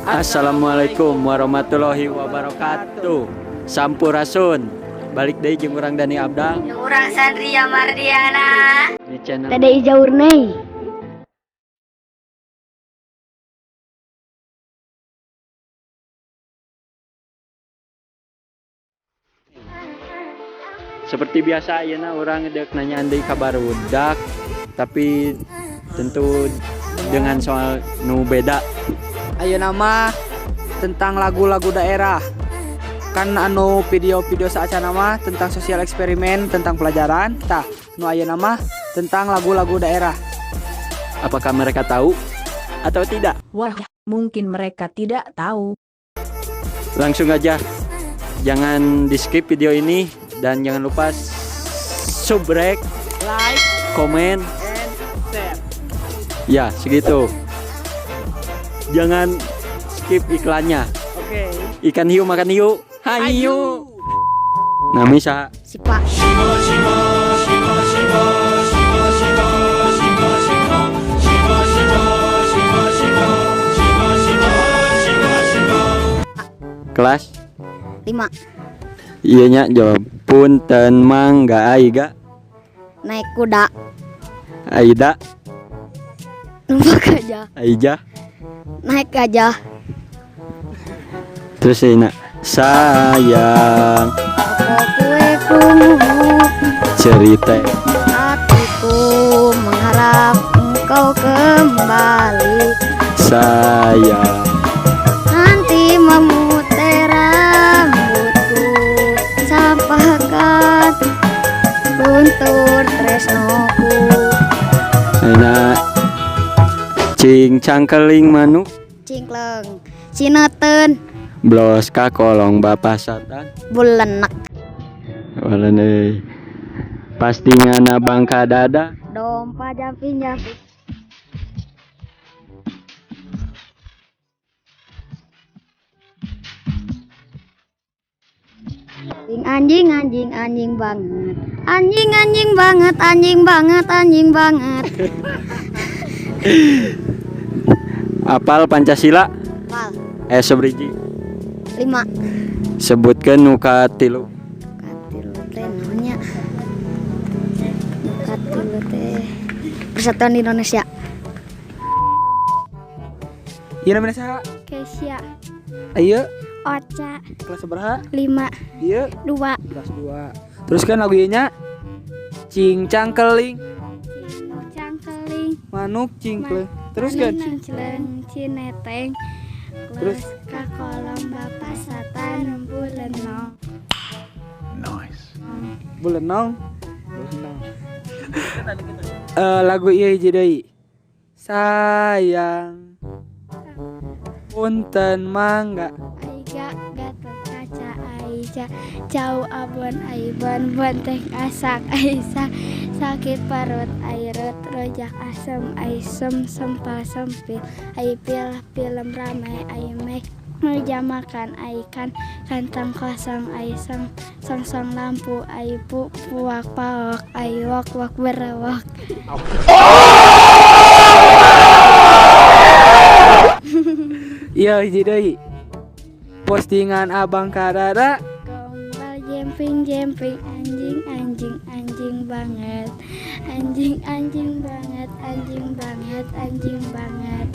Assalamualaikum warahmatullahi wabarakatuh. Sampurasun. Balik deui jeung urang Dani Abdal. Urang Sandria Mardiana. Di channel Tade Ijaur Nei. Seperti biasa ayeuna urang deuk nanyaan deui kabar budak, tapi tentu dengan soal nu beda. Ayeuna mah tentang lagu-lagu daerah. Kan anu video-video saacana mah tentang sosial eksperimen, tentang pelajaran. Tah, nu ayeuna mah tentang lagu-lagu daerah. Apakah mereka tahu atau tidak? Wah, mungkin mereka tidak tahu. Langsung aja. Jangan di-skip video ini dan jangan lupa subrek, Like, komen. and share. Ya, segitu. Jangan skip iklannya. Oke. Ikan hiu makan hiu. Hayu. Nami saha? Sipa. Kelas? 5. Iya nya jawab. Punten mangga aiga. Naik kuda. Aida. Numpak gajah. Aija. Naik gajah. Terus ini sayang Apa kue kumuh. cerita Hatiku mengharap engkau kembali. sayang Nanti memutar rambutku, sampaikan guntur tresnoku. enak cing cangkeling manuk Cingkleng, sineten, blos ka kolong bapak satan bulenek, walane pasti ngana bangka dada dompa jamping-jamping. Anjing anjing anjing banget. Anjing anjing banget, anjing banget, anjing banget. apal Pancasila Wal, sebriji 5. sebutkeun nu katilu Katilu teh namanya. Katilu teh Persatuan Indonesia. Ieu namanya saha? Kesia, Ayo, Ocha, kelas sabaraha? 5, Ieu 2. kelas 2. Terus kan lagu ieu nya cing cangkeling, Cangkeling, manuk cingkleng. Terus kan Cincleng, Cineteng, Terus? ka kolom bapak satan bulenong. bulenong. Lagu ieu hiji deui. Sayang punten mangga. Aiga gatot kaca Aija, jauh abon aiban benteng asak Aisyah, sakit parut airut rojak asem aisem sempal sempil aipil film ramai aimek meja makan aikan kantang kosong aiseng songsong lampu aipu puak pawak aiwok wok berewok. Iya hiji deui. Postingan Abang Kadada. Gombal jemping jemping anjing anjing anjing banget, anjing anjing banget, anjing banget, anjing banget.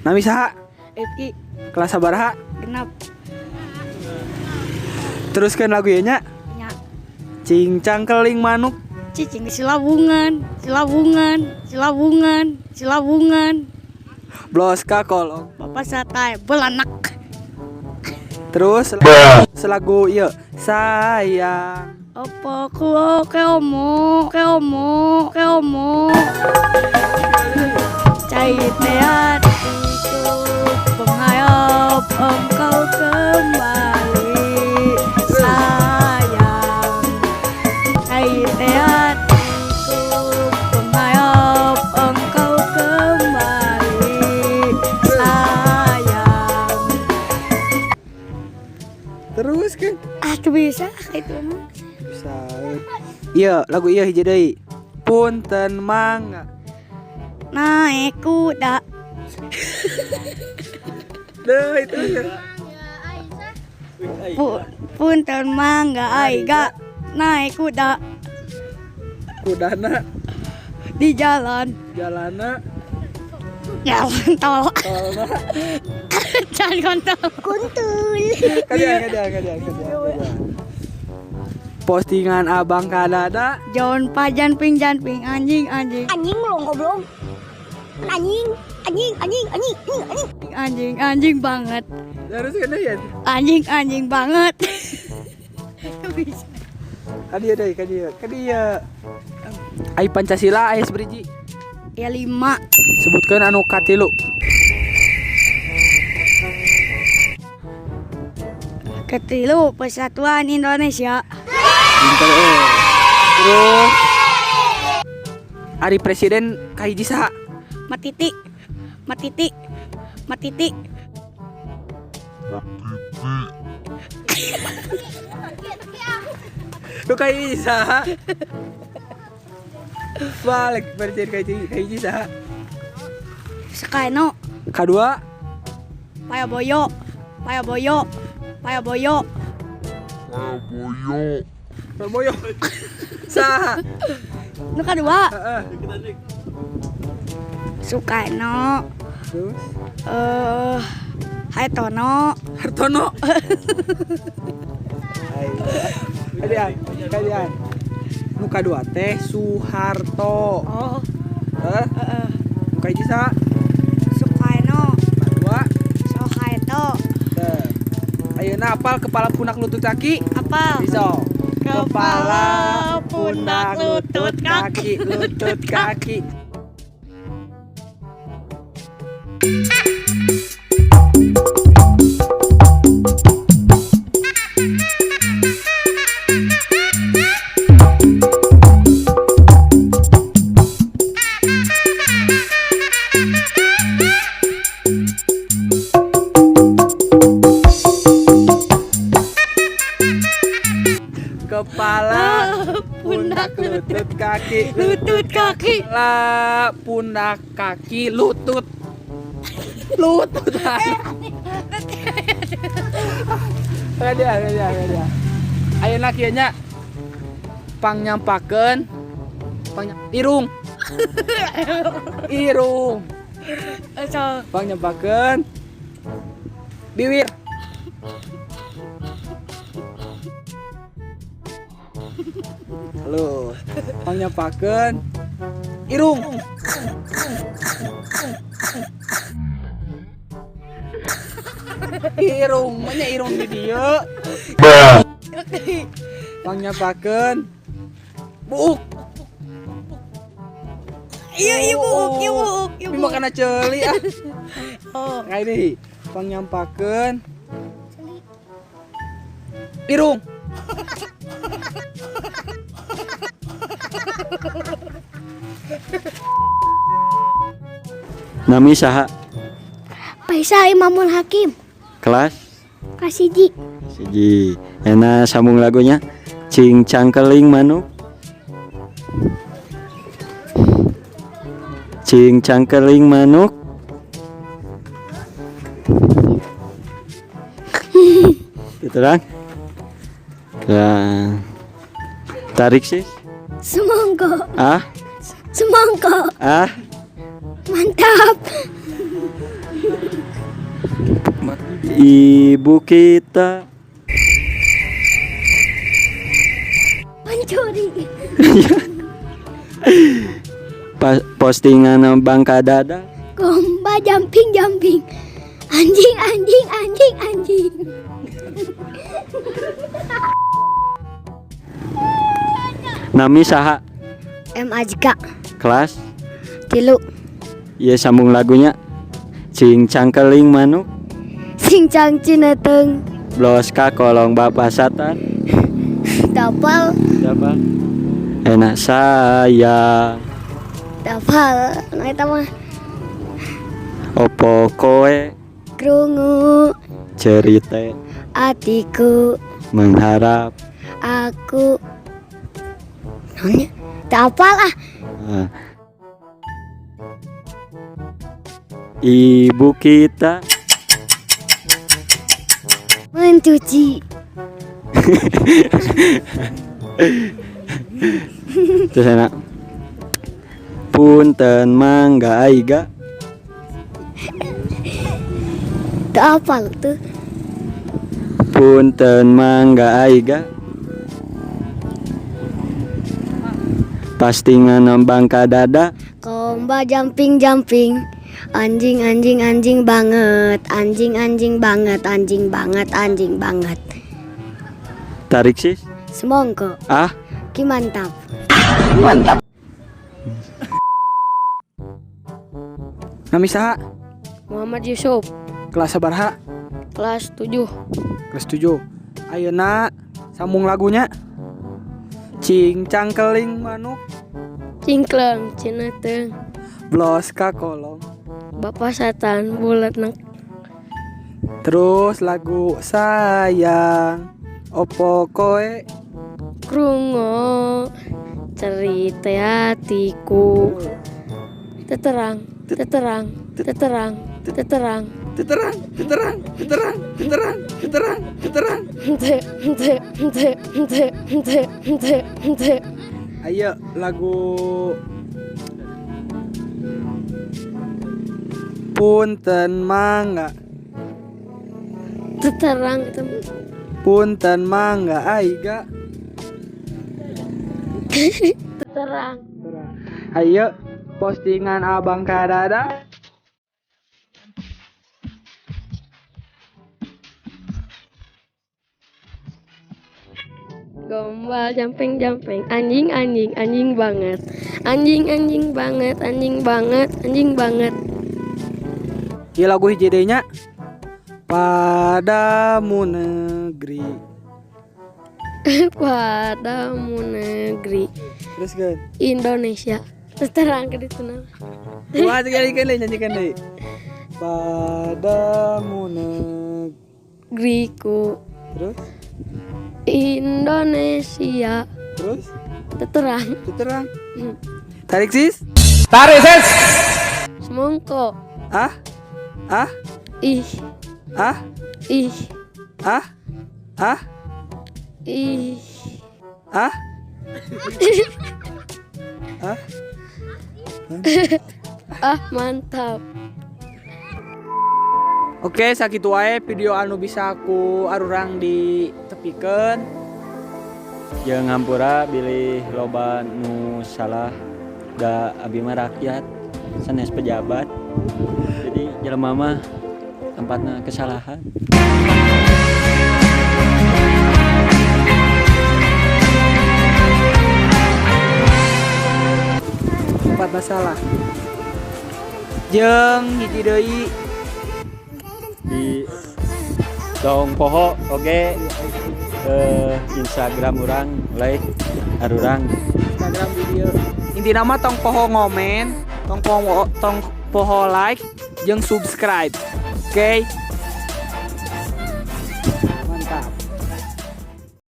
Nami saha? Eki. Kelas sabaraha? Genap Teruskan lagu ieu nya. nya Cing cangkeling manuk. cicing silabungan, silabungan, silabungan, silabungan. Blos ka kolong. Bapak satai belanak. Terus selagu ieu sayang. Apa ku keomo, keomo, keomo. Cait hatiku penghayap engkau kembali. Sayang, cait hatiku penghayap engkau kembali. Sayang. Terus kan Tuh bisa itu mah. bisa. Iya, lagu ieu hiji deui. Punten mangga. naik kuda. Deh itu. Punten mangga aiga naik kuda Kudana di jalan jalana tol. tolna. Jangan kontol. Kuntul. Kadian. Postingan abang kadada. John pajan ping anjing. Anjing belum goblok. Anjing Anjing banget. Harus kena ya. Anjing banget. Kadia. Ai Pancasila aya sabriji. Ya 5. Sebutkeun anu katilu. Ketilu Persatuan Indonesia. Pinter Terus Ari Presiden kahiji saha? Matiti. Lu kahiji saha? Balik Presiden kahiji saha? Sakaino. Kadua Payaboyo. Prabowo. Saha? Nu kadua Heeh. Sukarno. Terus Hartono. Hartono. Kalian. Nu kadua teh Soeharto. Oh, Heeh. Nu kahiji saha? Sukarno. Kadua. Soeharto. Teh. Ayeuna apal kepala pundak lutut kaki? Apa? Bisa. Kepala, pundak, lutut, lutut kaki. Kepala, pundak, lutut, kaki. Kepala, pundak, kaki, lutut. Kadia. Ayeuna kieu nya pangnyampakeun irung. Pangnyampakeun bibir. Halo, pangnyampakeun irung. Irung di dieu. Pangnyampakeun buuk. Iya buuk. Tapi makana ceuli ah. Oh, Kayak ini, pangnyampakeun irung. Nami saha? Faisal Imamul Hakim. Kelas Kasiji. siji. Enak sambung lagunya. Cing cangkeling manuk. Cing cangkeling manuk. Gitu kan? Ya. Tarik sih. Semongko. Ah, ah. Mantap. Ibu kita. Pencuri. Postingan Bangka Dada. Gomba jumping. Anjing. Nami saha? M Ajka. Kelas. Tilu. Iya sambung lagunya. Cing cangkeling manuk. Singcang cineteng. Bloska kolong bapak satan. Dapal. Siapa? Enak saya. Dapal. Nah itu mah. Opo koe Krungu. cerita Atiku. mengharap. Aku. Namanya. Dapal ah. Nah, ibu kita. Mencuci. Terus enak. Punten mangga aiga. Itu apa tuh? Punten mangga aiga. Pastingan bangka dada. Komba jumping jumping. Anjing anjing anjing banget. Anjing anjing banget. Anjing banget. Anjing banget. Tarik sis. Semongko. Ah, Ki mantap. Nami saha? Muhammad Yusuf. Kelas sabaraha? Kelas 7. Kelas 7. Ayeuna sambung lagunya. Cing cangkeling manuk Cingkleng Cineteng. blos ka kolong. Bapak Satan bulat nek. Terus lagu sayang opo koe Krungo cerita hatiku. Teterang, teterang, teterang, teterang. Teterang, teterang, teterang, teterang, teterang, teterang. Ente, ente, ente, ente, ente, ente, ente. Ayo lagu Punten mangga. Teterang itu. Punten mangga aiga. Teterang. Ayo postingan abang kadada. Gombal jumping jumping. Anjing anjing anjing banget. Anjing anjing banget. Anjing banget. Anjing banget. Ieu lagu hiji deui nya. Padamu negeri. Padamu negeri Terus kan. Indonesia. Teterang ke ditu nama. Wah, sekali nyanyikan deui. Padamu negeri. Negeriku Terus Indonesia. terus Teterang. teterang. Tarik sis. Semongko. Ah. Ah. Ih. Ah. Ih. Ah. Ah. Ih. Ah. Ah. Ah mantap. Oke, sakitu wae video anu bisa aku arurang ditepikeun. Jeung ngampura bilih loba nu salah da abi mah rakyat sanes pejabat. Jadi jelema mah tempatna kesalahan. Tempat masalah. Jeung hiji deui Di Dong Poho oge Instagram urang like arurang. Instagram video. Intina mah tong poho ngomen, tong poho like jeung subscribe. Oke.